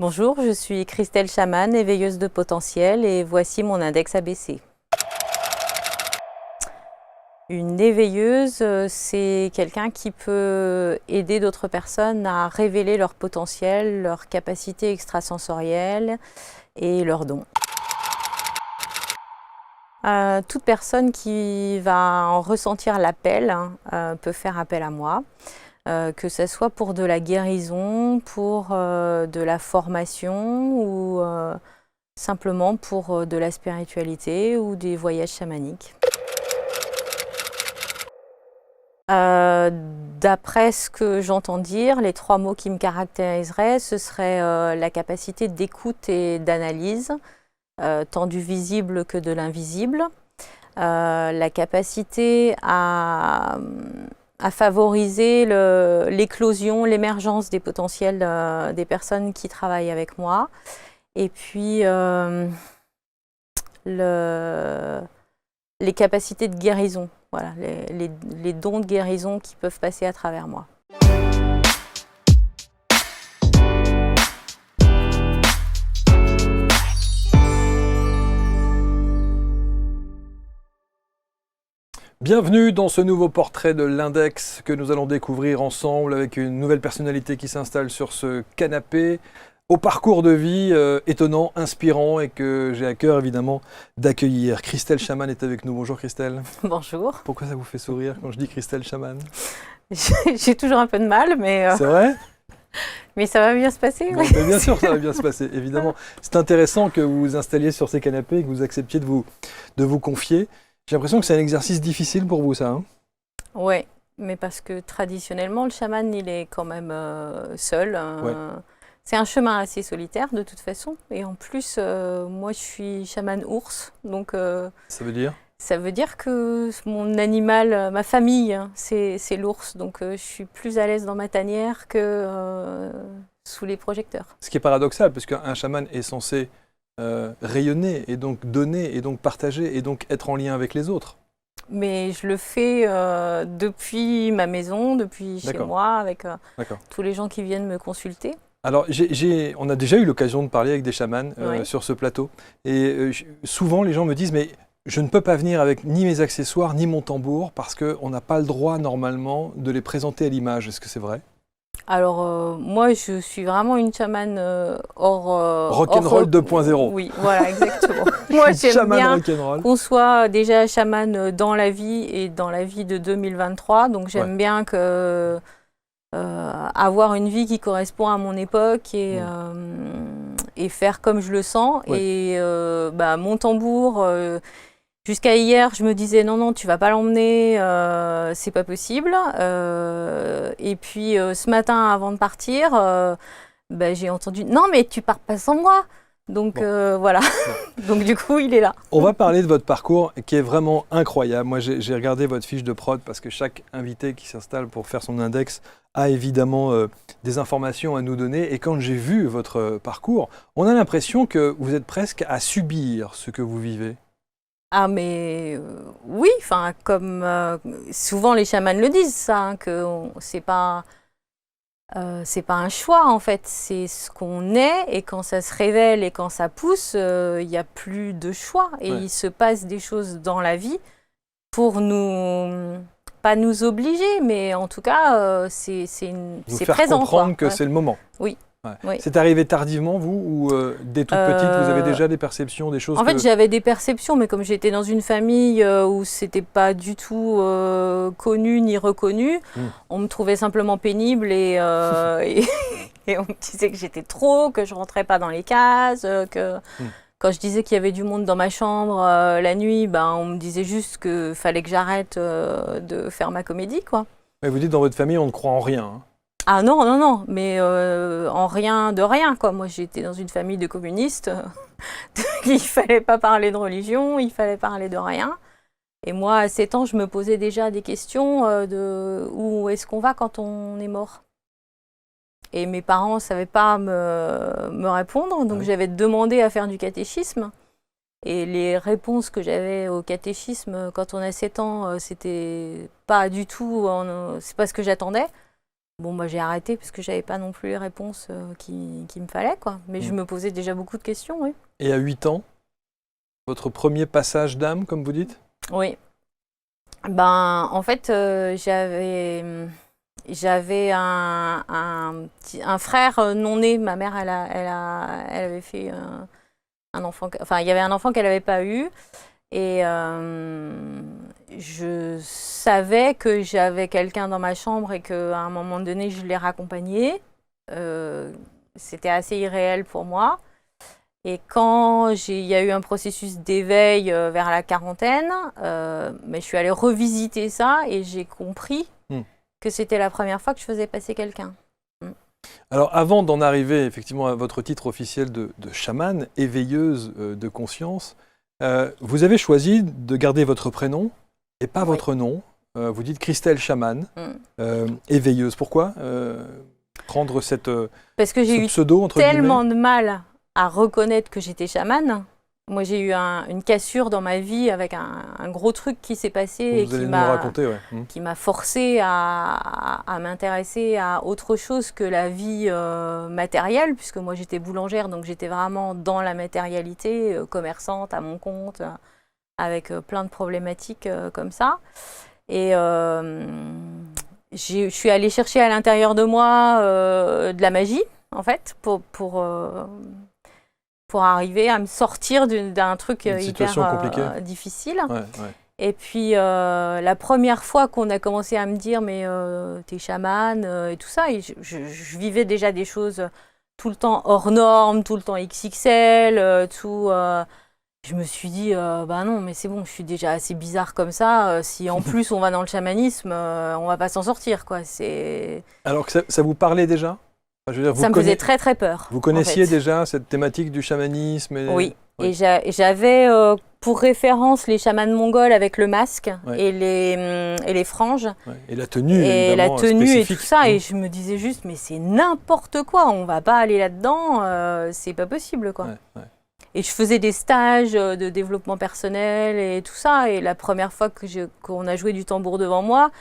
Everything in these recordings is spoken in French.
Bonjour, je suis Christelle Chaman, éveilleuse de potentiel et voici mon index ABC. Une éveilleuse, c'est quelqu'un qui peut aider d'autres personnes à révéler leur potentiel, leurs capacités extrasensorielles et leurs dons. Toute personne qui va en ressentir l'appel peut faire appel à moi. Que ce soit pour de la guérison, pour de la formation ou simplement pour de la spiritualité ou des voyages chamaniques. D'après ce que j'entends dire, les 3 mots qui me caractériseraient, ce serait la capacité d'écoute et d'analyse, tant du visible que de l'invisible, la capacité à favoriser l'éclosion, l'émergence des potentiels des personnes qui travaillent avec moi. Et puis, les capacités de guérison, voilà, les dons de guérison qui peuvent passer à travers moi. Bienvenue dans ce nouveau portrait de l'Index que nous allons découvrir ensemble avec une nouvelle personnalité qui s'installe sur ce canapé au parcours de vie étonnant, inspirant et que j'ai à cœur évidemment d'accueillir. Christelle Chaman est avec nous. Bonjour Christelle. Bonjour. Pourquoi ça vous fait sourire quand je dis Christelle Chaman? J'ai toujours un peu de mal, mais... C'est vrai? Mais ça va bien se passer. Bon, bien sûr, ça va bien se passer, évidemment. C'est intéressant que vous vous installiez sur ces canapés et que vous acceptiez de vous confier. J'ai l'impression que c'est un exercice difficile pour vous, ça. Hein? Oui, mais parce que traditionnellement, le chaman, il est quand même seul. Ouais. C'est un chemin assez solitaire, de toute façon. Et en plus, moi, je suis chaman ours. Donc, Ça veut dire? Ça veut dire que mon animal, ma famille, c'est l'ours. Donc, je suis plus à l'aise dans ma tanière que sous les projecteurs. Ce qui est paradoxal, parce qu'un chaman est censé rayonner et donc donner et donc partager et donc être en lien avec les autres. Mais je le fais depuis ma maison, depuis chez moi, avec tous les gens qui viennent me consulter. Alors, on a déjà eu l'occasion de parler avec des chamans sur ce plateau. Et souvent, les gens me disent, mais je ne peux pas venir avec ni mes accessoires, ni mon tambour, parce qu'on n'a pas le droit, normalement, de les présenter à l'image. Est-ce que c'est vrai? Alors, moi, je suis vraiment une chamane hors... Rock'n'roll 2.0. Oui, voilà, exactement. Moi, j'aime bien qu'on soit déjà chamane dans la vie et dans la vie de 2023. Donc, j'aime bien que, avoir une vie qui correspond à mon époque et faire comme je le sens. Et mon tambour... Jusqu'à hier, je me disais non, tu vas pas l'emmener, c'est pas possible. Et puis ce matin, avant de partir, j'ai entendu non, mais tu pars pas sans moi. Donc voilà. Donc du coup, il est là. On va parler de votre parcours qui est vraiment incroyable. Moi, j'ai regardé votre fiche de prod parce que chaque invité qui s'installe pour faire son index a évidemment des informations à nous donner. Et quand j'ai vu votre parcours, on a l'impression que vous êtes presque à subir ce que vous vivez. Ah mais oui, enfin comme souvent les chamans le disent ça, hein, que c'est pas un choix en fait, c'est ce qu'on est et quand ça se révèle et quand ça pousse, il n'y a plus de choix et il se passe des choses dans la vie pour nous, pas nous obliger, mais en tout cas c'est faire présent. Comprendre que c'est le moment. Oui. Ouais. Oui. C'est arrivé tardivement, vous, ou dès toute petite, vous avez déjà des perceptions, des choses? En fait, j'avais des perceptions, mais comme j'étais dans une famille où c'était pas du tout connu ni reconnu, on me trouvait simplement pénible et on me disait que j'étais trop, que je rentrais pas dans les cases, que quand je disais qu'il y avait du monde dans ma chambre la nuit, on me disait juste qu'il fallait que j'arrête de faire ma comédie, quoi. Mais vous dites dans votre famille, on ne croit en rien. Hein. Ah non, mais en rien de rien, quoi. Moi, j'étais dans une famille de communistes. Il fallait pas parler de religion, il fallait parler de rien. Et moi, à 7 ans, je me posais déjà des questions de où est-ce qu'on va quand on est mort. Et mes parents ne savaient pas me répondre, donc j'avais demandé à faire du catéchisme. Et les réponses que j'avais au catéchisme quand on a 7 ans, c'était pas du tout, c'est pas ce que j'attendais. bon, moi, j'ai arrêté parce que j'avais pas non plus les réponses qu'il me fallait, quoi. Mais je me posais déjà beaucoup de questions, oui. Et à 8 ans, votre premier passage d'âme, comme vous dites? Oui. Ben, en fait, j'avais un frère non né. Ma mère, elle avait fait un enfant. Enfin, il y avait un enfant qu'elle n'avait pas eu. Et je savais que j'avais quelqu'un dans ma chambre et qu'à un moment donné, je l'ai raccompagné. C'était assez irréel pour moi. Et quand il y a eu un processus d'éveil vers la quarantaine, mais je suis allée revisiter ça et j'ai compris que c'était la première fois que je faisais passer quelqu'un. Alors avant d'en arriver effectivement à votre titre officiel de chamane, éveilleuse de conscience, vous avez choisi de garder votre prénom et pas votre nom. Vous dites Christelle Chamane, éveilleuse. Pourquoi prendre cette Parce que j'ai eu pseudo, entre tellement de mal à reconnaître que j'étais chamane. Moi, j'ai eu une cassure dans ma vie avec un gros truc qui s'est passé et qui m'a forcé à m'intéresser à autre chose que la vie matérielle, puisque moi, j'étais boulangère, donc j'étais vraiment dans la matérialité, commerçante, à mon compte, avec plein de problématiques comme ça. Et je suis allée chercher à l'intérieur de moi de la magie, en fait, pour arriver à me sortir d'un truc hyper difficile. Et puis, la première fois qu'on a commencé à me dire « mais t'es chamane » et tout ça, et je vivais déjà des choses tout le temps hors normes, tout le temps XXL, je me suis dit bah non, mais c'est bon, je suis déjà assez bizarre comme ça. Si en plus on va dans le chamanisme, on va pas s'en sortir, quoi. Alors que ça vous parlait déjà? Je veux dire, ça me faisait très très peur. Vous connaissiez déjà cette thématique du chamanisme Oui, et j'avais pour référence les chamans mongols avec le masque et les franges. Et la tenue, et la tenue spécifique. Et tout ça. Et je me disais juste, mais c'est n'importe quoi, on va pas aller là-dedans, c'est pas possible, quoi. Et je faisais des stages de développement personnel et tout ça. Et la première fois qu'on a joué du tambour devant moi,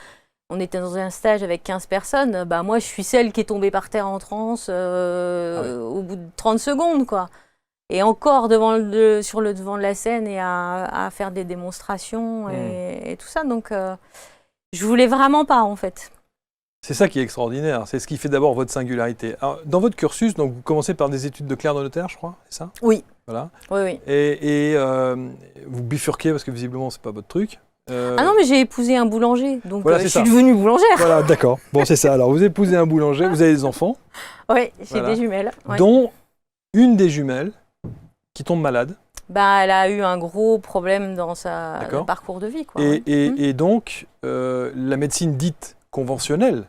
on était dans un stage avec 15 personnes. Bah, moi, je suis celle qui est tombée par terre en transe au bout de 30 secondes, quoi. Et encore sur le devant de la scène et à faire des démonstrations et tout ça. Donc, je voulais vraiment pas, en fait. C'est ça qui est extraordinaire. C'est ce qui fait d'abord votre singularité. Alors, dans votre cursus, donc, vous commencez par des études de clerc de notaire, je crois, c'est ça? Oui. Voilà. Oui. Et vous bifurquez parce que visiblement, c'est pas votre truc. Ah non, mais j'ai épousé un boulanger, donc voilà, je suis devenue boulangère. Voilà, d'accord. Bon, c'est ça. Alors, vous épousez un boulanger, vous avez des enfants. Oui, j'ai des jumelles. Dont une des jumelles qui tombe malade. Bah, elle a eu un gros problème dans son parcours de vie, quoi. Et donc, la médecine dite conventionnelle,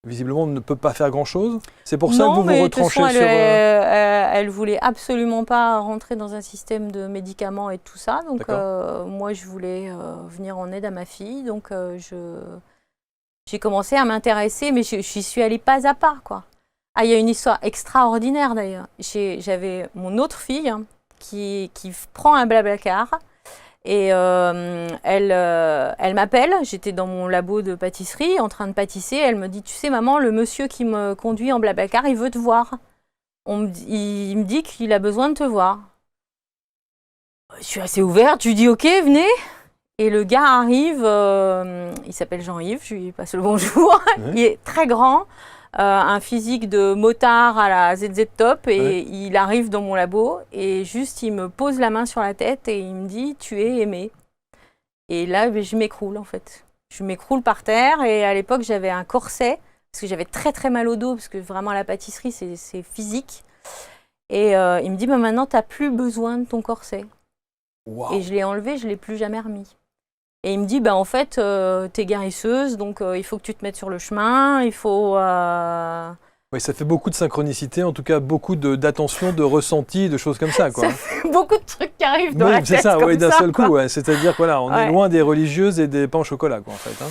visiblement, ne peut pas faire grand-chose. C'est pour ça que vous vous retranchez sur... elle voulait absolument pas rentrer dans un système de médicaments et tout ça. Donc, moi, je voulais venir en aide à ma fille. Donc, j'ai commencé à m'intéresser, mais j'y suis allée pas à pas, quoi. Ah, il y a une histoire extraordinaire, d'ailleurs. J'avais mon autre fille qui prend un Blablacar. Et elle m'appelle, j'étais dans mon labo de pâtisserie en train de pâtisser, elle me dit « Tu sais maman, le monsieur qui me conduit en Blablacar, il veut te voir. Il me dit qu'il a besoin de te voir. » Je suis assez ouverte, je lui dis « Ok, venez !» Et le gars arrive, il s'appelle Jean-Yves, je lui passe le bonjour, il est très grand, un physique de motard à la ZZ Top, et il arrive dans mon labo et juste il me pose la main sur la tête et il me dit « Tu es aimé ». Et là, je m'écroule, en fait. Je m'écroule par terre, et à l'époque j'avais un corset parce que j'avais très très mal au dos, parce que vraiment la pâtisserie c'est physique. Et il me dit bah, « Maintenant tu n'as plus besoin de ton corset ». Wow. Et je l'ai enlevé, je ne l'ai plus jamais remis. Et il me dit, bah, en fait, t'es guérisseuse, donc il faut que tu te mettes sur le chemin, il faut... Oui, ça fait beaucoup de synchronicité, en tout cas beaucoup d'attention, de ressenti, de choses comme ça, quoi. Ça fait beaucoup de trucs qui arrivent dans la tête. C'est ça, oui, d'un seul coup. Ouais. C'est-à-dire qu'on est loin des religieuses et des pains au chocolat, quoi, en fait. Hein.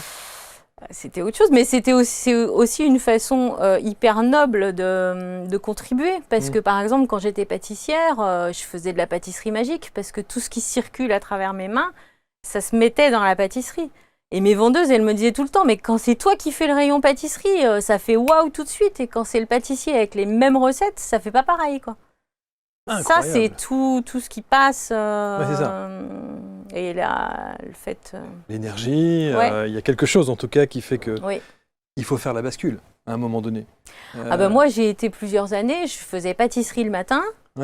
C'était autre chose, mais c'était aussi une façon hyper noble de contribuer. Parce que, par exemple, quand j'étais pâtissière, je faisais de la pâtisserie magique, parce que tout ce qui circule à travers mes mains, ça se mettait dans la pâtisserie. Et mes vendeuses, elles me disaient tout le temps, mais quand c'est toi qui fais le rayon pâtisserie, ça fait waouh tout de suite. Et quand c'est le pâtissier avec les mêmes recettes, ça fait pas pareil, quoi. Incroyable. Ça, c'est tout ce qui passe. C'est ça. Et là, le fait... L'énergie, il y a quelque chose en tout cas qui fait que Oui. il faut faire la bascule à un moment donné. Moi, j'ai été plusieurs années, je faisais pâtisserie le matin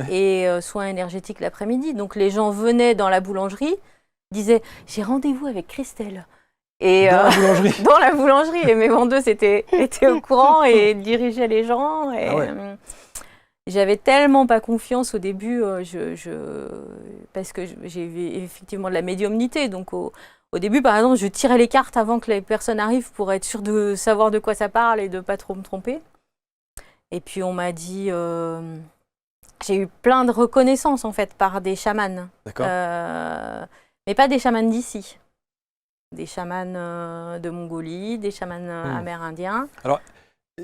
et soins énergétiques l'après-midi. Donc les gens venaient dans la boulangerie, disaient « j'ai rendez-vous avec Christelle ». Et dans la boulangerie. Dans la boulangerie. Et mes vendeuses étaient au courant et dirigeaient les gens. Et, j'avais tellement pas confiance au début, parce que j'ai effectivement de la médiumnité. Donc au début, par exemple, je tirais les cartes avant que les personnes arrivent pour être sûre de savoir de quoi ça parle et de pas trop me tromper. Et puis on m'a dit... j'ai eu plein de reconnaissances en fait par des chamans. D'accord. Mais pas des chamans d'ici. Des chamans de Mongolie, des chamans amérindiens. Alors,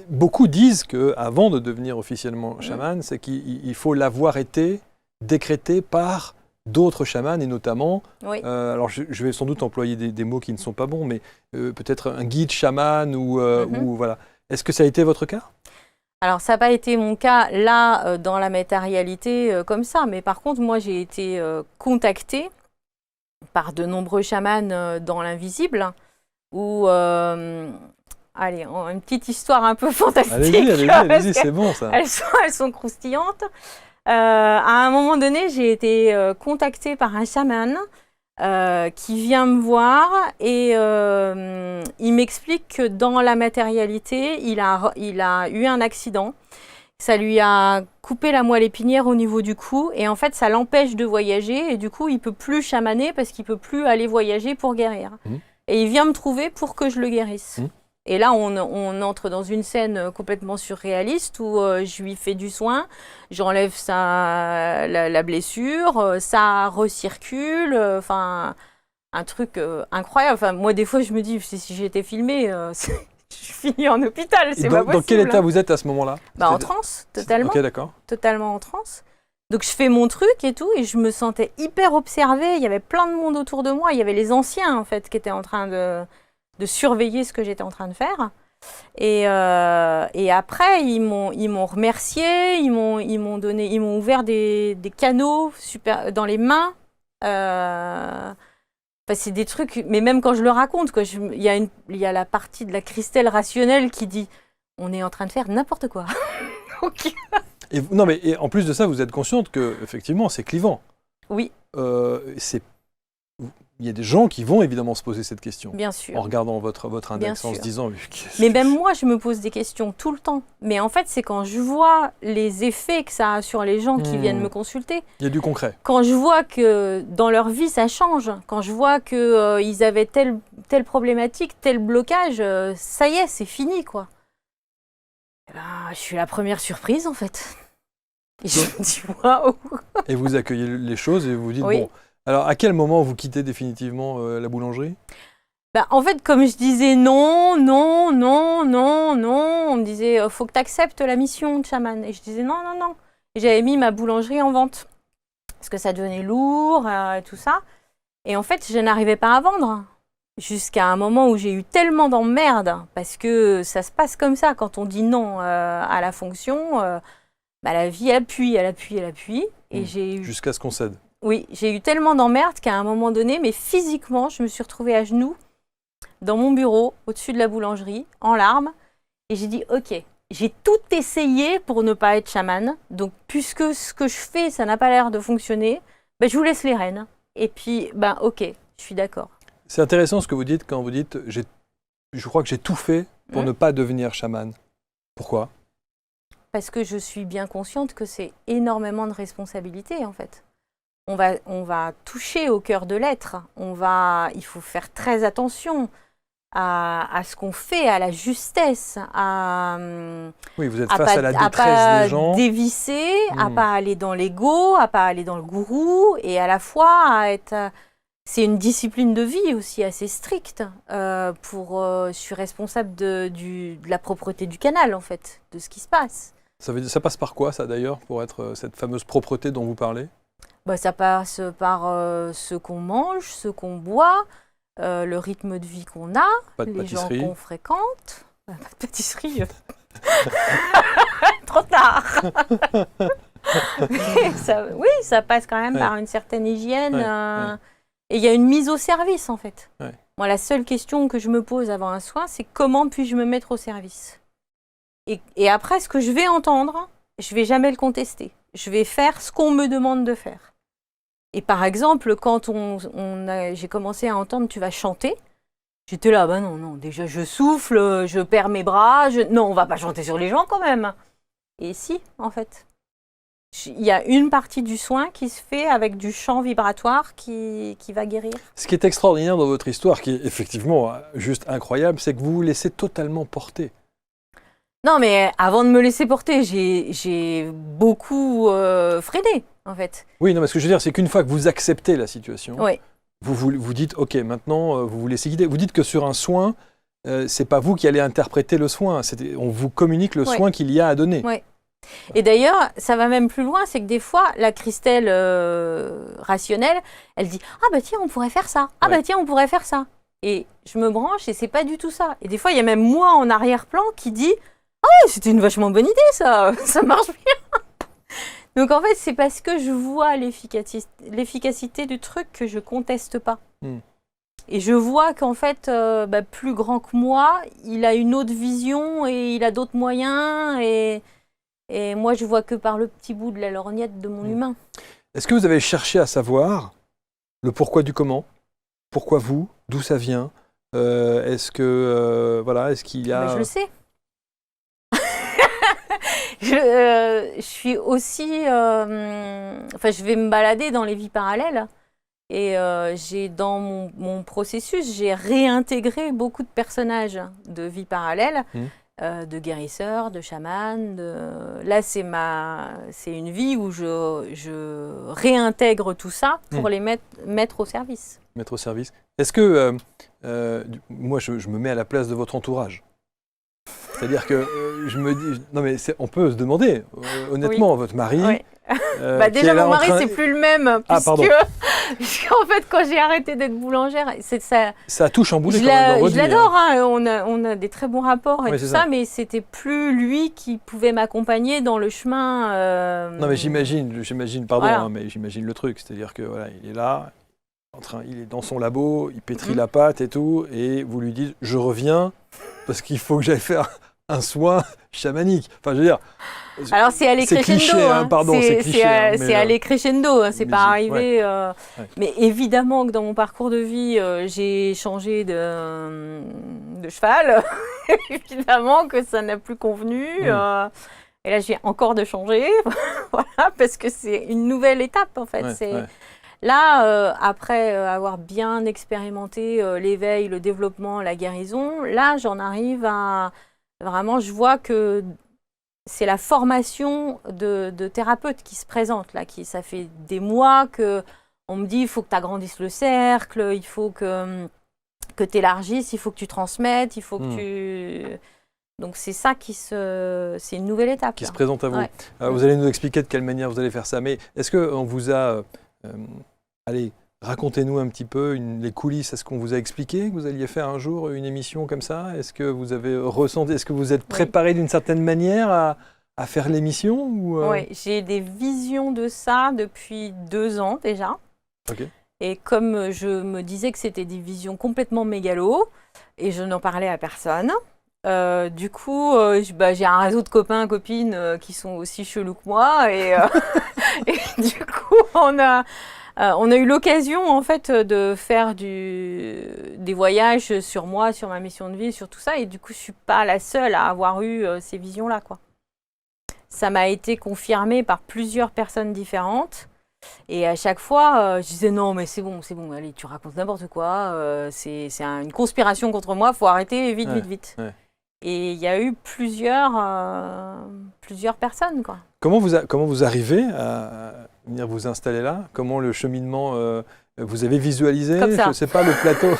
beaucoup disent qu'avant de devenir officiellement chaman, c'est qu'il faut l'avoir été décrété par d'autres chamans, et notamment, alors je vais sans doute employer des mots qui ne sont pas bons, mais peut-être un guide chaman ou voilà. Est-ce que ça a été votre cas ? Alors, ça n'a pas été mon cas là, dans la matérialité comme ça, mais par contre, moi, j'ai été contactée par de nombreux chamans dans l'invisible, où, allez, une petite histoire un peu fantastique. Allez-y, c'est bon ça. Elles sont croustillantes. À un moment donné, j'ai été contactée par un chaman qui vient me voir et il m'explique que dans la matérialité, il a eu un accident. Ça lui a coupé la moelle épinière au niveau du cou et en fait, ça l'empêche de voyager et du coup, il ne peut plus chamaner parce qu'il ne peut plus aller voyager pour guérir. Et il vient me trouver pour que je le guérisse. Et là, on entre dans une scène complètement surréaliste où je lui fais du soin, j'enlève la blessure, ça recircule, enfin, un truc incroyable. Enfin, moi, des fois, je me dis, si j'étais filmée, je finis en hôpital, c'est pas possible. Dans quel état vous êtes à ce moment-là ? En transe, totalement. Ok, d'accord. Totalement en transe. Donc, je fais mon truc et tout, et je me sentais hyper observée. Il y avait plein de monde autour de moi. Il y avait les anciens, en fait, qui étaient en train de surveiller ce que j'étais en train de faire. Et après, ils m'ont remercié, ils m'ont ouvert des canaux dans les mains. C'est des trucs, mais même quand je le raconte, il y a la partie de la Christelle rationnelle qui dit « on est en train de faire n'importe quoi ». Et en plus de ça, vous êtes consciente que effectivement, c'est clivant. Oui. Il y a des gens qui vont évidemment se poser cette question. Bien sûr. En regardant votre index, en se disant... Mais même moi, je me pose des questions tout le temps. Mais en fait, c'est quand je vois les effets que ça a sur les gens qui viennent me consulter. Il y a du concret. Quand je vois que dans leur vie, ça change. Quand je vois qu'ils avaient telle problématique, tel blocage, ça y est, c'est fini, quoi. Je suis la première surprise, en fait. Et je me dis, waouh. Et vous accueillez les choses et vous vous dites, bon... Alors, à quel moment vous quittez définitivement la boulangerie ? En fait, comme je disais non, on me disait faut que tu acceptes la mission de chaman. Et je disais non. Et j'avais mis ma boulangerie en vente parce que ça devenait lourd et tout ça. Et en fait, je n'arrivais pas à vendre jusqu'à un moment où j'ai eu tellement d'emmerdes parce que ça se passe comme ça quand on dit non à la fonction. La vie appuie. Et j'ai eu... Jusqu'à ce qu'on cède. Oui, j'ai eu tellement d'emmerdes qu'à un moment donné, mais physiquement, je me suis retrouvée à genoux dans mon bureau, au-dessus de la boulangerie, en larmes. Et j'ai dit, ok, j'ai tout essayé pour ne pas être chamane. Donc, puisque ce que je fais, ça n'a pas l'air de fonctionner, je vous laisse les rênes. Et puis, ok, je suis d'accord. C'est intéressant ce que vous dites quand vous dites, je crois que j'ai tout fait pour ne pas devenir chamane. Pourquoi ? Parce que je suis bien consciente que c'est énormément de responsabilités, en fait. On va toucher au cœur de l'être. Il faut faire très attention à ce qu'on fait, à la justesse, oui, vous êtes face à la détresse des gens. À pas dévisser, à pas aller dans l'ego, à pas aller dans le gourou, et à la fois c'est une discipline de vie aussi assez stricte. Je suis responsable de la propreté du canal, en fait, de ce qui se passe. Ça passe par quoi, ça, d'ailleurs, pour être cette fameuse propreté dont vous parlez ? Ça passe par ce qu'on mange, ce qu'on boit, le rythme de vie qu'on a, les gens qu'on fréquente. Pas de pâtisserie. Trop tard. Oui, ça passe quand même par une certaine hygiène. Et il y a une mise au service, en fait. Moi, la seule question que je me pose avant un soin, c'est comment puis-je me mettre au service ? Et après, ce que je vais entendre, je ne vais jamais le contester. Je vais faire ce qu'on me demande de faire. Et par exemple, quand j'ai commencé à entendre « tu vas chanter », j'étais là, bah non, déjà je souffle, je perds mes bras, non, on va pas chanter sur les gens quand même. Et si, en fait. Il y a une partie du soin qui se fait avec du chant vibratoire qui va guérir. Ce qui est extraordinaire dans votre histoire, qui est effectivement juste incroyable, c'est que vous vous laissez totalement porter. Non, mais avant de me laisser porter, j'ai beaucoup freiné, en fait. Oui, non, mais ce que je veux dire, c'est qu'une fois que vous acceptez la situation, oui. vous dites, OK, maintenant, vous vous laissez guider. Vous dites que sur un soin, c'est pas vous qui allez interpréter le soin, on vous communique le soin qu'il y a à donner. Oui. Et d'ailleurs, ça va même plus loin, c'est que des fois, la Christelle rationnelle, elle dit « Ah bah tiens, on pourrait faire ça. Ah bah tiens, on pourrait faire ça. » Et je me branche et c'est pas du tout ça. Et des fois, il y a même moi en arrière-plan qui dit « Ah ouais, c'était une vachement bonne idée ça, ça marche bien. » Donc en fait, c'est parce que je vois l'efficacité du truc que je conteste pas. Et je vois qu'en fait, plus grand que moi, il a une autre vision et il a d'autres moyens et moi, je vois que par le petit bout de la lorgnette de mon humain. Est-ce que vous avez cherché à savoir le pourquoi du comment? Pourquoi vous? D'où ça vient? Est-ce qu'il y a... Je le sais. Je suis aussi... je vais me balader dans les vies parallèles. Et dans mon processus, j'ai réintégré beaucoup de personnages de vies parallèles. De guérisseurs, de chamans. Là, c'est une vie où je réintègre tout ça pour les mettre au service. Mettre au service. Est-ce que, moi, je me mets à la place de votre entourage. C'est-à-dire que je me dis, non mais on peut se demander, honnêtement, votre mari... déjà, mon mari, c'est plus le même, puisqu'en fait, quand j'ai arrêté d'être boulangère, ça a tout chamboulé quand même. Je l'adore, on a des très bons rapports et tout ça, mais c'était plus lui qui pouvait m'accompagner dans le chemin. Non mais j'imagine, pardon, mais j'imagine le truc, c'est-à-dire que il est là, il est dans son labo, il pétrit la pâte et tout, et vous lui dites, je reviens, parce qu'il faut que j'aille faire un soin chamanique. Enfin, je veux dire... Alors, c'est aller crescendo. Cliché, c'est aller crescendo, c'est pas arrivé... Mais évidemment que dans mon parcours de vie, j'ai changé de cheval. Évidemment que ça n'a plus convenu. Et là, je viens encore de changer. Voilà, parce que c'est une nouvelle étape, en fait. Là, après avoir bien expérimenté l'éveil, le développement, la guérison, là, j'en arrive à... Vraiment, je vois que c'est la formation de thérapeute qui se présente. Là, ça fait des mois qu'on me dit il faut que tu agrandisses le cercle, il faut que tu élargisses, il faut que tu transmettes, il faut que tu... Donc, c'est ça c'est une nouvelle étape. Qui se présente à vous. Vous allez nous expliquer de quelle manière vous allez faire ça. Mais est-ce qu'on vous a... allez, racontez-nous un petit peu les coulisses. Est-ce qu'on vous a expliqué que vous alliez faire un jour une émission comme ça? Est-ce que vous avez ressenti, est-ce que vous êtes préparé d'une certaine manière à faire l'émission Oui, j'ai des visions de ça depuis 2 ans déjà. Et comme je me disais que c'était des visions complètement mégalo, et je n'en parlais à personne, du coup, j'ai un réseau de copains, copines qui sont aussi chelous que moi. Et du coup, on a eu l'occasion en fait de faire des voyages sur moi, sur ma mission de vie, sur tout ça. Et du coup, je ne suis pas la seule à avoir eu ces visions-là, quoi. Ça m'a été confirmé par plusieurs personnes différentes. Et à chaque fois, je disais non, mais c'est bon, allez, tu racontes n'importe quoi. C'est une conspiration contre moi, il faut arrêter vite. Et il y a eu plusieurs personnes, quoi. Comment vous arrivez à venir vous installer là? Comment le cheminement, vous avez visualisé? Comme ça. Je ne sais pas, le plateau.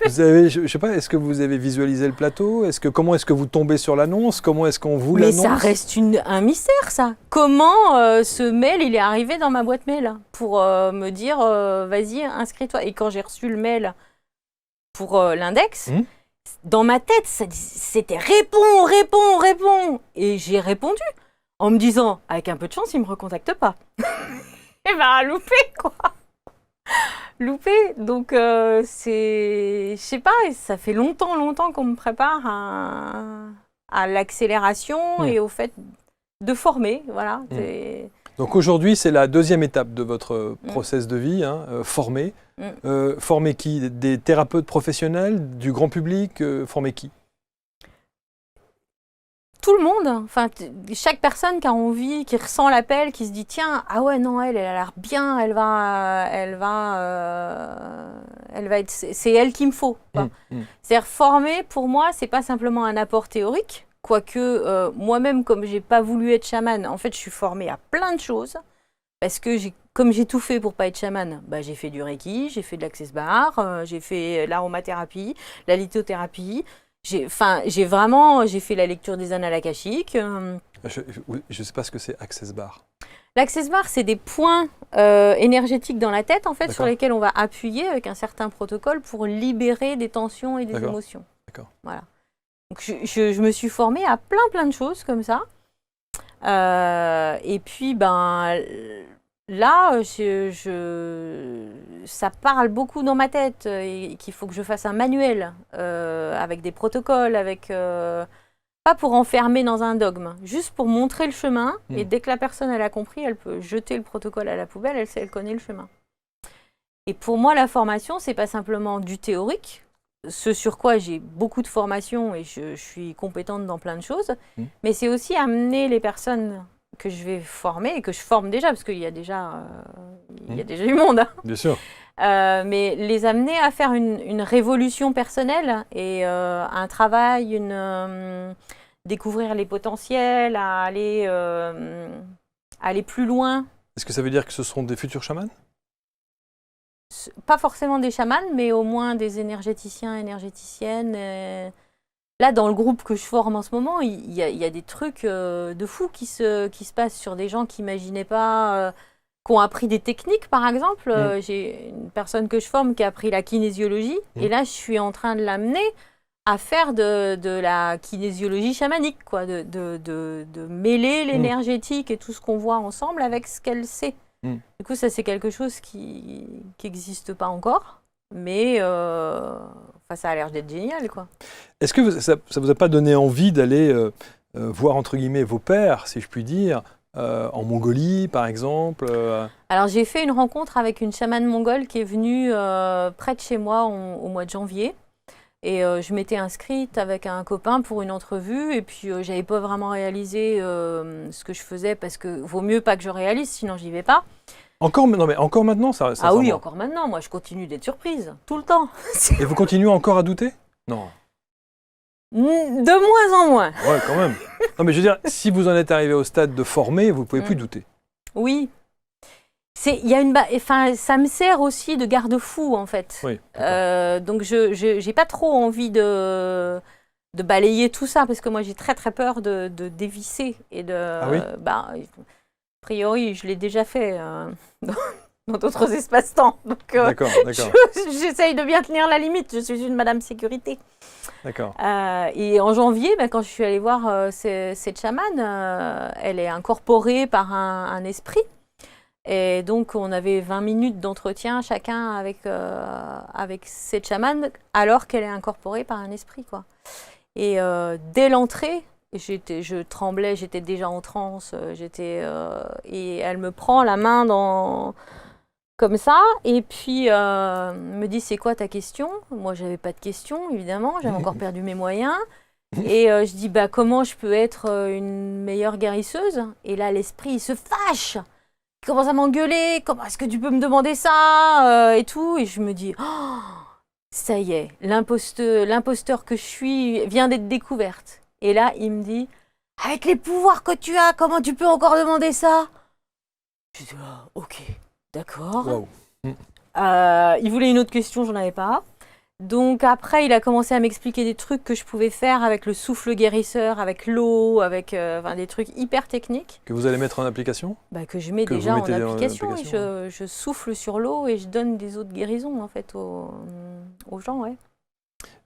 Je ne sais pas, est-ce que vous avez visualisé le plateau? Comment est-ce que vous tombez sur l'annonce? Comment est-ce qu'on vous l'annonce? Mais ça reste un mystère, ça. Comment ce mail, il est arrivé dans ma boîte mail pour me dire, vas-y, inscris-toi. Et quand j'ai reçu le mail pour l'index, dans ma tête, c'était réponds. Et j'ai répondu en me disant, avec un peu de chance, il ne me recontacte pas. Et loupé, quoi. Loupé. Donc, je sais pas, ça fait longtemps qu'on me prépare à l'accélération et au fait de former. Voilà. Donc aujourd'hui, c'est la deuxième étape de votre process de vie, former. Former qui? Des thérapeutes professionnels, du grand public, former qui? Tout le monde, enfin chaque personne qui a envie, qui ressent l'appel, qui se dit tiens, ah ouais non, elle a l'air bien, elle va être, c'est elle qu'il me faut. C'est-à-dire former pour moi, c'est pas simplement un apport théorique, quoique moi-même comme j'ai pas voulu être chamane, en fait je suis formée à plein de choses parce que comme j'ai tout fait pour pas être chamane, j'ai fait du reiki, j'ai fait de l'access bar, j'ai fait l'aromathérapie, la lithothérapie. J'ai fait la lecture des annales akashiques. Je ne sais pas ce que c'est Access Bar. L'access bar, c'est des points énergétiques dans la tête, en fait, sur lesquels on va appuyer avec un certain protocole pour libérer des tensions et des émotions. D'accord. Voilà. Donc, je me suis formée à plein de choses comme ça. Et puis, là, ça parle beaucoup dans ma tête et qu'il faut que je fasse un manuel avec des protocoles, pas pour enfermer dans un dogme, juste pour montrer le chemin. Et dès que la personne elle a compris, elle peut jeter le protocole à la poubelle, elle connaît le chemin. Et pour moi, la formation, c'est pas simplement du théorique, ce sur quoi j'ai beaucoup de formation et je suis compétente dans plein de choses, mais c'est aussi amener les personnes que je vais former et que je forme déjà, parce qu'il y a déjà du monde. Hein. Bien sûr. Mais les amener à faire une révolution personnelle et un travail, découvrir les potentiels, à aller plus loin. Est-ce que ça veut dire que ce seront des futurs chamans? Pas forcément des chamans, mais au moins des énergéticiens, énergéticiennes. Là, dans le groupe que je forme en ce moment, il y a des trucs de fous qui se passent sur des gens qui n'imaginaient pas, qui ont appris des techniques, par exemple. J'ai une personne que je forme qui a appris la kinésiologie, et là, je suis en train de l'amener à faire de la kinésiologie chamanique, quoi, de mêler l'énergétique et tout ce qu'on voit ensemble avec ce qu'elle sait. Du coup, ça, c'est quelque chose qui n'existe pas encore. Mais ça a l'air d'être génial, quoi. Est-ce que ça ne vous a pas donné envie d'aller voir, entre guillemets, vos pairs, si je puis dire, en Mongolie, par exemple Alors, j'ai fait une rencontre avec une chamane mongole qui est venue près de chez moi au mois de janvier. Et je m'étais inscrite avec un copain pour une entrevue. Et puis, je n'avais pas vraiment réalisé ce que je faisais parce que vaut mieux pas que je réalise, sinon j'y vais pas. Encore maintenant, ça Ah oui, encore maintenant. Moi, je continue d'être surprise, tout le temps. Et vous continuez encore à douter? Non. De moins en moins. Ouais, quand même. Non, mais je veux dire, si vous en êtes arrivé au stade de former, vous ne pouvez plus douter. Oui. Ça me sert aussi de garde-fou, en fait. Oui. Donc, je n'ai pas trop envie de balayer tout ça, parce que moi, j'ai très, très peur de dévisser. Et Ah oui? A priori, je l'ai déjà fait dans d'autres espaces-temps. Donc, d'accord. J'essaye de bien tenir la limite. Je suis une madame sécurité. D'accord. Et en janvier, quand je suis allée voir cette chamane, elle est incorporée par un esprit. Et donc, on avait 20 minutes d'entretien chacun avec cette chamane, alors qu'elle est incorporée par un esprit, quoi. Et dès l'entrée, je tremblais, j'étais déjà en transe, et elle me prend la main comme ça, et puis me dit c'est quoi ta question? Moi j'avais pas de question évidemment, j'avais encore perdu mes moyens, et je dis comment je peux être une meilleure guérisseuse? Et là l'esprit il se fâche, il commence à m'engueuler, comment est-ce que tu peux me demander ça et tout, et je me dis ça y est, l'imposteur que je suis vient d'être découverte. Et là, il me dit, avec les pouvoirs que tu as, comment tu peux encore demander ça? Je dis, ok, d'accord. Wow. Il voulait une autre question, j'en avais pas. Donc après, il a commencé à m'expliquer des trucs que je pouvais faire avec le souffle guérisseur, avec l'eau, avec des trucs hyper techniques. Que vous allez mettre en application? Que je mets déjà en application. Je souffle sur l'eau et je donne des eaux de guérison en fait aux gens. Ouais.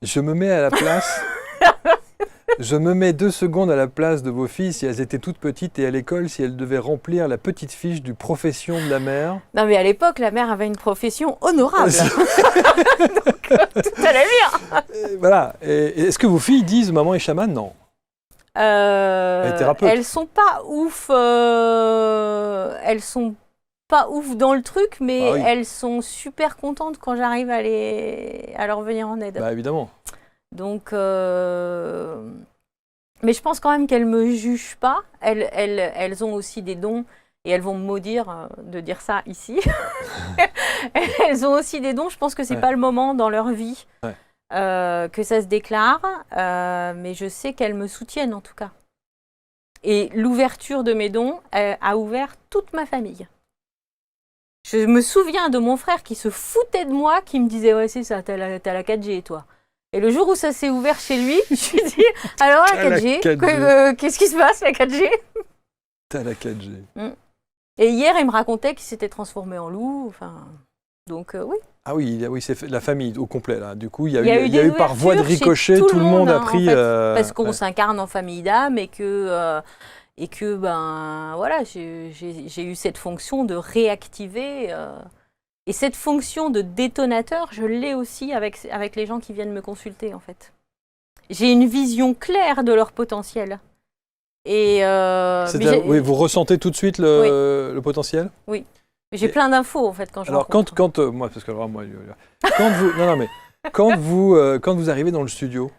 Je me mets à la place... Je me mets 2 secondes à la place de vos filles si elles étaient toutes petites et à l'école, si elles devaient remplir la petite fiche du profession de la mère. Non mais à l'époque, la mère avait une profession honorable. Donc tout allait bien. Voilà. Et est-ce que vos filles disent maman est chamane? Non. Elle est thérapeute. Elles sont pas ouf. Elles sont pas ouf dans le truc, mais oui. Elles sont super contentes quand j'arrive à leur venir en aide. Bah évidemment. Donc, mais je pense quand même qu'elles ne me jugent pas. Elles ont aussi des dons et elles vont me maudire de dire ça ici. Elles ont aussi des dons. Je pense que ce n'est pas le moment dans leur vie que ça se déclare. Mais je sais qu'elles me soutiennent en tout cas. Et l'ouverture de mes dons a ouvert toute ma famille. Je me souviens de mon frère qui se foutait de moi, qui me disait « Ouais, c'est ça, t'as la 4G, toi ». Et le jour où ça s'est ouvert chez lui, je lui ai dit « Alors, la 4G, qu'est-ce qui se passe, la 4G ?» T'as la 4G. Et hier, il me racontait qu'il s'était transformé en loup. Enfin, donc, oui. Ah oui, c'est la famille au complet, là. Du coup, il y a eu par voie de ricochet, tout le monde a pris... En fait, parce qu'on s'incarne en famille d'âme et que voilà, j'ai eu cette fonction de réactiver... Et cette fonction de détonateur, je l'ai aussi avec les gens qui viennent me consulter, en fait. J'ai une vision claire de leur potentiel. Et oui, vous ressentez tout de suite le potentiel? Oui. J'ai plein d'infos, en fait, quand je rencontre. Alors, moi, parce que alors, moi, quand vous arrivez dans le studio,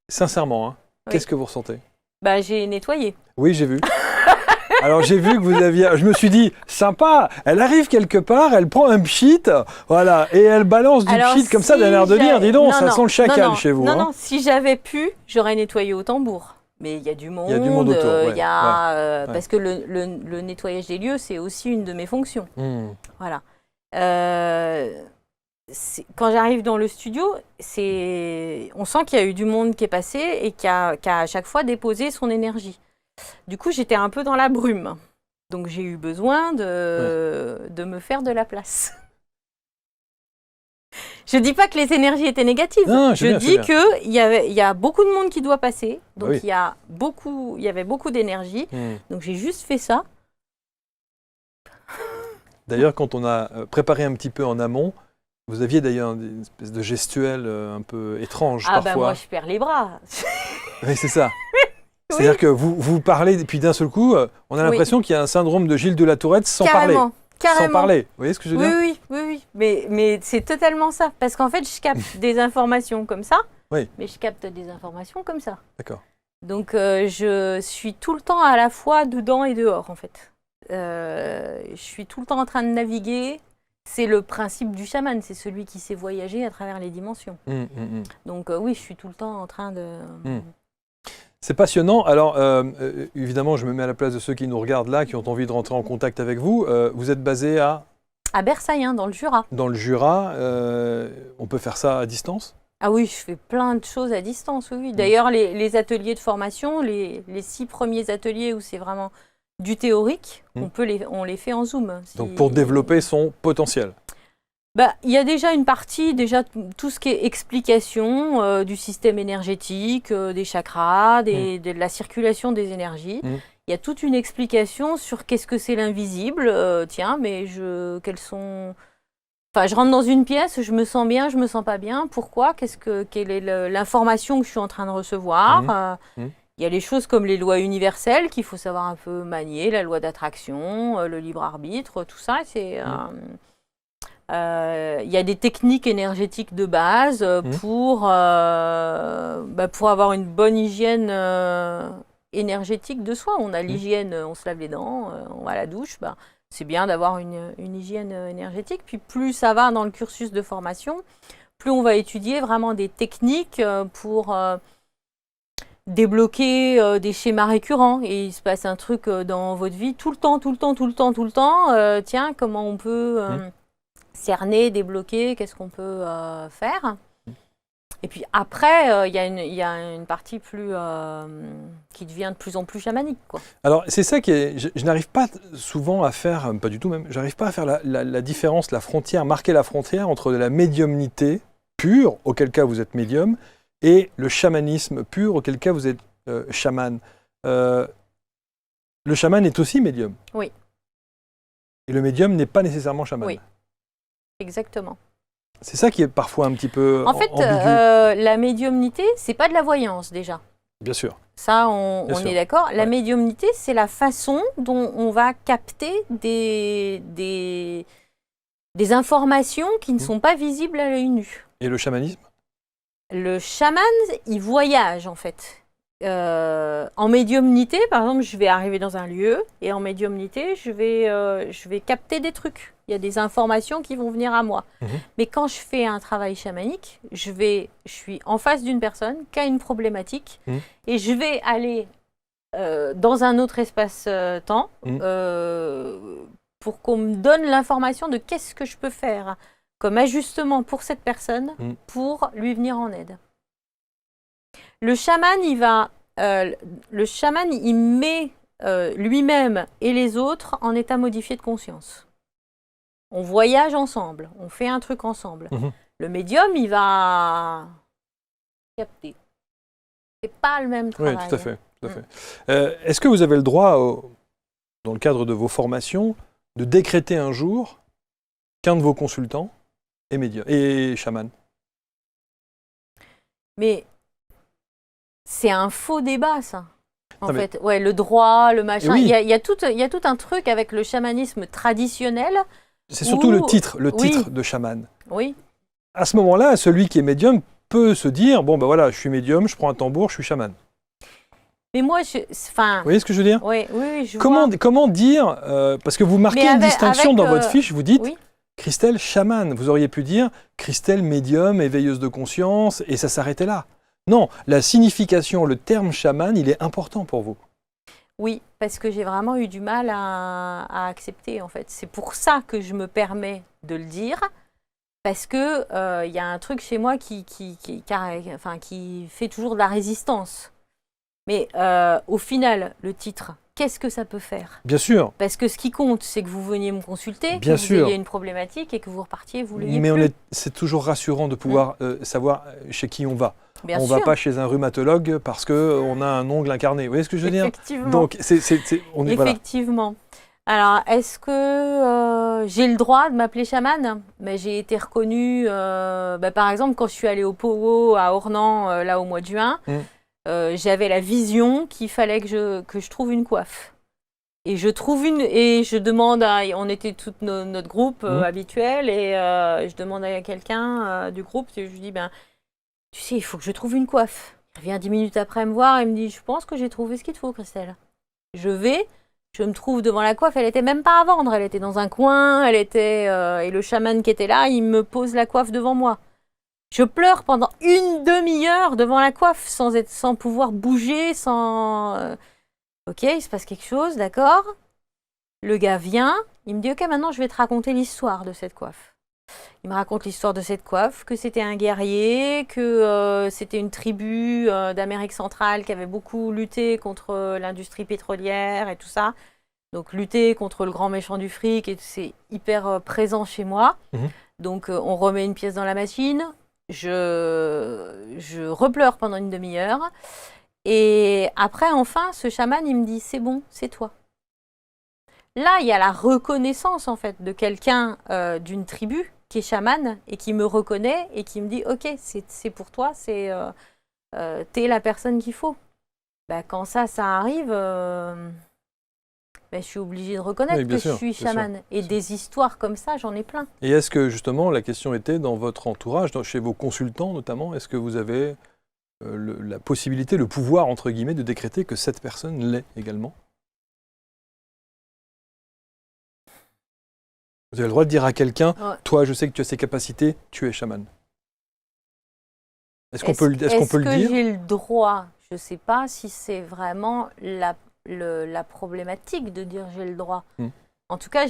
sincèrement, hein, qu'est-ce que vous ressentez? J'ai nettoyé. Oui, j'ai vu. Alors j'ai vu que vous aviez... Je me suis dit, sympa, elle arrive quelque part, elle prend un pchit, voilà, et elle balance du pchit comme ça d'un air de dire, dis donc, ça sent le chacal chez vous. Non, si j'avais pu, j'aurais nettoyé au tambour. Mais il y a du monde, autour, parce que le nettoyage des lieux, c'est aussi une de mes fonctions. Voilà. Quand j'arrive dans le studio, on sent qu'il y a eu du monde qui est passé et qui a à chaque fois déposé son énergie. Du coup, j'étais un peu dans la brume. Donc, j'ai eu besoin de me faire de la place. Je ne dis pas que les énergies étaient négatives. Non, je dis qu'il y a beaucoup de monde qui doit passer. Donc, il y avait beaucoup d'énergie. Donc, j'ai juste fait ça. D'ailleurs, quand on a préparé un petit peu en amont, vous aviez d'ailleurs une espèce de gestuelle un peu étrange parfois. Moi, je perds les bras. Oui, c'est ça. C'est-à-dire que vous parlez, et puis d'un seul coup, on a l'impression qu'il y a un syndrome de Gilles de la Tourette sans parler. Sans parler. Vous voyez ce que je veux dire? Oui. Mais c'est totalement ça. Parce qu'en fait, je capte des informations comme ça, mais je capte des informations comme ça. D'accord. Donc, je suis tout le temps à la fois dedans et dehors, en fait. Je suis tout le temps en train de naviguer. C'est le principe du chaman, c'est celui qui sait voyager à travers les dimensions. Donc, oui, je suis tout le temps en train de... C'est passionnant. Alors, évidemment, je me mets à la place de ceux qui nous regardent là, qui ont envie de rentrer en contact avec vous. Vous êtes basé à Bersailles, dans le Jura. Dans le Jura. On peut faire ça à distance? Ah oui, je fais plein de choses à distance, oui. D'ailleurs, les ateliers de formation, les 6 premiers ateliers où c'est vraiment du théorique, on les fait en Zoom. Donc, pour développer son potentiel. Il y a déjà une partie, tout ce qui est explication du système énergétique, des chakras, de la circulation des énergies. Il y a toute une explication sur qu'est-ce que c'est l'invisible. Je rentre dans une pièce, je me sens bien, je me sens pas bien. Pourquoi? Quelle est l'information que je suis en train de recevoir? Il y a les choses comme les lois universelles qu'il faut savoir un peu manier, la loi d'attraction, le libre arbitre, tout ça. Il y a des techniques énergétiques de base pour avoir une bonne hygiène énergétique de soi. On a l'hygiène, on se lave les dents, on va à la douche. C'est bien d'avoir une hygiène énergétique. Puis plus ça va dans le cursus de formation, plus on va étudier vraiment des techniques pour débloquer des schémas récurrents. Et il se passe un truc dans votre vie tout le temps. Comment on peut... cerner, débloquer, qu'est-ce qu'on peut faire. Et puis après, il y a une partie qui devient de plus en plus chamanique, quoi. Alors, c'est ça qui est... Je n'arrive pas souvent à faire, pas du tout même, j'arrive pas à faire la différence, la frontière, marquer la frontière entre la médiumnité pure, auquel cas vous êtes médium, et le chamanisme pur, auquel cas vous êtes chaman. Le chaman est aussi médium. Oui. Et le médium n'est pas nécessairement chaman. Oui, exactement. C'est ça qui est parfois un petit peu en fait, ambigu. La médiumnité, c'est pas de la voyance déjà. Bien sûr. Ça, on est d'accord. La médiumnité, c'est la façon dont on va capter des informations qui ne sont pas visibles à l'œil nu. Et le chamanisme? Le chaman, il voyage en fait. En médiumnité, par exemple, je vais arriver dans un lieu et en médiumnité, je vais capter des trucs. Il y a des informations qui vont venir à moi. Mais quand je fais un travail chamanique, je suis en face d'une personne qui a une problématique et je vais aller dans un autre espace-temps pour qu'on me donne l'information de qu'est-ce que je peux faire comme ajustement pour cette personne pour lui venir en aide. Le chaman, il met lui-même et les autres en état modifié de conscience. On voyage ensemble, on fait un truc ensemble. Le médium, il va capter. C'est pas le même travail. Oui, tout à fait. Tout à fait. Est-ce que vous avez le droit, dans le cadre de vos formations, de décréter un jour qu'un de vos consultants est médium et chaman? Mais c'est un faux débat, ça. En fait, ouais, le droit, le machin. Oui. Il y a tout un truc avec le chamanisme traditionnel. C'est surtout le titre de chaman. Oui. À ce moment-là, celui qui est médium peut se dire, bon ben voilà, je suis médium, je prends un tambour, je suis chaman. Mais moi, vous voyez ce que je veux dire? Oui, je vois. Comment dire, parce que vous marquez une distinction dans votre fiche, vous dites, Christelle chaman. Vous auriez pu dire Christelle médium, éveilleuse de conscience, et ça s'arrêtait là. Non, la signification, le terme chaman, il est important pour vous. Oui, parce que j'ai vraiment eu du mal à accepter, en fait. C'est pour ça que je me permets de le dire, parce que y a un truc chez moi qui fait toujours de la résistance. Mais au final, le titre, qu'est-ce que ça peut faire? Bien sûr. Parce que ce qui compte, c'est que vous veniez me consulter, Bien que vous ayez une problématique et que vous repartiez, vous l'ayez plus. Mais c'est toujours rassurant de pouvoir savoir chez qui on va. Bien on ne va pas chez un rhumatologue parce qu'on a un ongle incarné. Vous voyez ce que je veux dire? Effectivement. Donc, Effectivement. Voilà. Alors, est-ce que j'ai le droit de m'appeler chamane? Mais j'ai été reconnue, par exemple, quand je suis allée au Powo à Ornans, là au mois de juin, j'avais la vision qu'il fallait que je trouve une coiffe. Et je demande on était tout notre groupe habituel, et je demande à quelqu'un du groupe, je lui dis, tu sais, il faut que je trouve une coiffe. Il revient 10 minutes après me voir et me dit, je pense que j'ai trouvé ce qu'il te faut, Christelle. Je me trouve devant la coiffe, elle était même pas à vendre, elle était dans un coin, et le chaman qui était là, il me pose la coiffe devant moi. Je pleure pendant une demi-heure devant la coiffe, sans pouvoir bouger, Ok, il se passe quelque chose, d'accord. Le gars vient, il me dit, ok, maintenant je vais te raconter l'histoire de cette coiffe. Il me raconte l'histoire de cette coiffe, que c'était un guerrier, que c'était une tribu d'Amérique centrale qui avait beaucoup lutté contre l'industrie pétrolière et tout ça. Donc lutter contre le grand méchant du fric, et c'est hyper présent chez moi. Donc on remet une pièce dans la machine, je repleure pendant une demi-heure. Et après, enfin, ce chaman, il me dit, c'est bon, c'est toi. Là, il y a la reconnaissance, en fait, de quelqu'un d'une tribu qui est chaman et qui me reconnaît et qui me dit, ok, c'est pour toi, t'es la personne qu'il faut. Quand ça arrive, je suis obligée de reconnaître que je suis chaman. Et des histoires comme ça, j'en ai plein. Et est-ce que, justement, la question était dans votre entourage, chez vos consultants notamment, est-ce que vous avez la possibilité, le pouvoir, entre guillemets, de décréter que cette personne l'est également? Vous avez le droit de dire à quelqu'un, toi, je sais que tu as ces capacités, tu es chaman. Est-ce qu'on peut le dire? Est-ce que j'ai le droit? Je ne sais pas si c'est vraiment la problématique de dire j'ai le droit. En tout cas,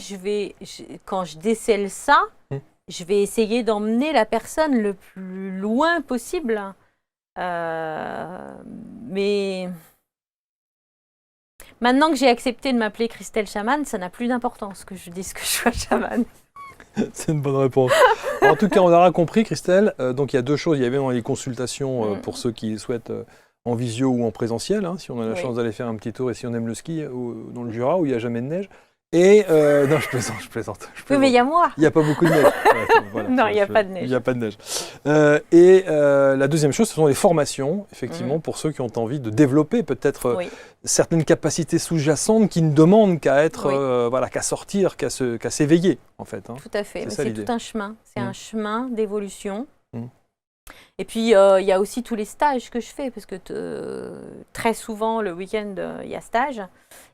quand je décèle ça, je vais essayer d'emmener la personne le plus loin possible. Mais maintenant que j'ai accepté de m'appeler Christelle Chamane, ça n'a plus d'importance que je dise que je sois chamane. C'est une bonne réponse. En tout cas, on aura compris, Christelle. Donc, il y a deux choses. Il y avait dans les consultations pour ceux qui souhaitent en visio ou en présentiel, hein, si on a la chance d'aller faire un petit tour et si on aime le ski dans le Jura où il n'y a jamais de neige. Et non, je plaisante. Oui, mais il y a moi. Il n'y a pas beaucoup de neige. Voilà, non, il n'y a pas de neige. Il n'y a pas de neige. Et la deuxième chose, ce sont les formations, effectivement, pour ceux qui ont envie de développer peut-être certaines capacités sous-jacentes qui ne demandent qu'à être, qu'à sortir, qu'à s'éveiller, en fait. Hein. Tout à fait. C'est tout un chemin. C'est un chemin d'évolution. Et puis, il y a aussi tous les stages que je fais, parce que très souvent, le week-end, il y a stage.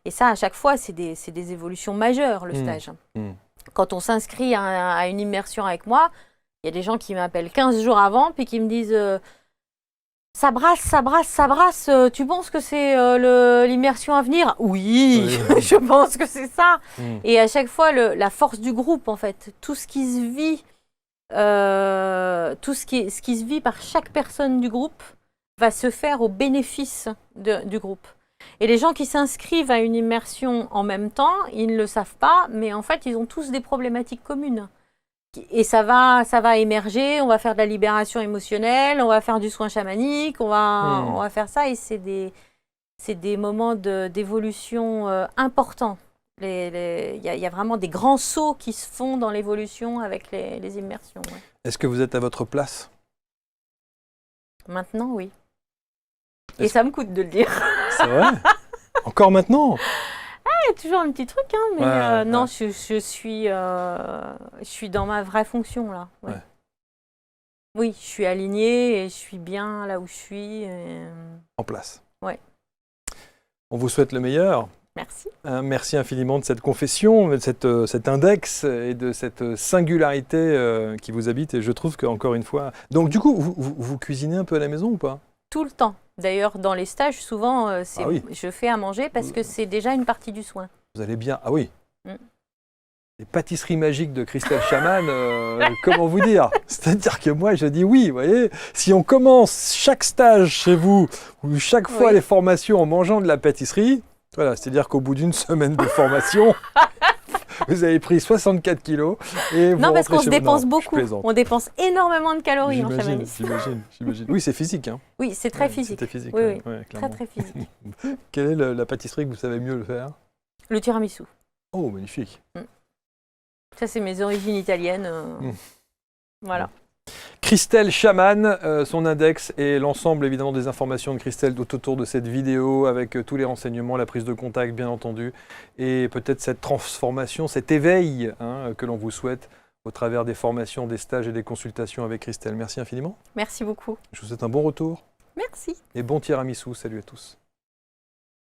Et ça, à chaque fois, c'est des évolutions majeures, le stage. Quand on s'inscrit à une immersion avec moi, il y a des gens qui m'appellent 15 jours avant, puis qui me disent ça brasse, ça brasse, ça brasse. Tu penses que c'est l'immersion à venir? Oui, je pense que c'est ça. Et à chaque fois, la force du groupe, en fait, tout ce qui se vit, tout ce qui se vit par chaque personne du groupe va se faire au bénéfice du groupe. Et les gens qui s'inscrivent à une immersion en même temps, ils ne le savent pas, mais en fait, ils ont tous des problématiques communes. Et ça va émerger, on va faire de la libération émotionnelle, on va faire du soin chamanique, on va faire ça, et c'est des moments d'évolution importants. Il y a vraiment des grands sauts qui se font dans l'évolution avec les immersions. Ouais. Est-ce que vous êtes à votre place? Maintenant, oui. Et ça me coûte de le dire. C'est vrai? Encore maintenant? Il y a toujours un petit truc, hein, mais non, je suis dans ma vraie fonction, là. Ouais. Oui, je suis alignée et je suis bien là où je suis. En place. Ouais. On vous souhaite le meilleur. Merci. Merci infiniment de cette confession, de cet index et de cette singularité qui vous habite. Et je trouve qu'encore une fois... Donc du coup, vous cuisinez un peu à la maison ou pas? Tout le temps. D'ailleurs, dans les stages, souvent, je fais à manger parce que c'est déjà une partie du soin. Vous allez bien... Ah oui. Les pâtisseries magiques de Christelle Chamane, comment vous dire? C'est-à-dire que moi, je dis oui, vous voyez, si on commence chaque stage chez vous, ou chaque fois les formations en mangeant de la pâtisserie... Voilà, c'est-à-dire qu'au bout d'une semaine de formation, vous avez pris 64 kilos et vous non, parce qu'on se dépense vous. beaucoup. On dépense énormément de calories en chamanisme. J'imagine. Oui, c'est physique. Hein. Oui, c'est très physique. C'était physique. Oui, très, très physique. Quelle est la pâtisserie que vous savez mieux le faire? Le tiramisu. Oh, magnifique. Ça, c'est mes origines italiennes. Voilà. Christelle Chamane, son index et l'ensemble évidemment des informations de Christelle tout autour de cette vidéo avec tous les renseignements, la prise de contact bien entendu et peut-être cette transformation, cet éveil que l'on vous souhaite au travers des formations, des stages et des consultations avec Christelle. Merci infiniment. Merci beaucoup. Je vous souhaite un bon retour. Merci. Et bon tiramisu, salut à tous.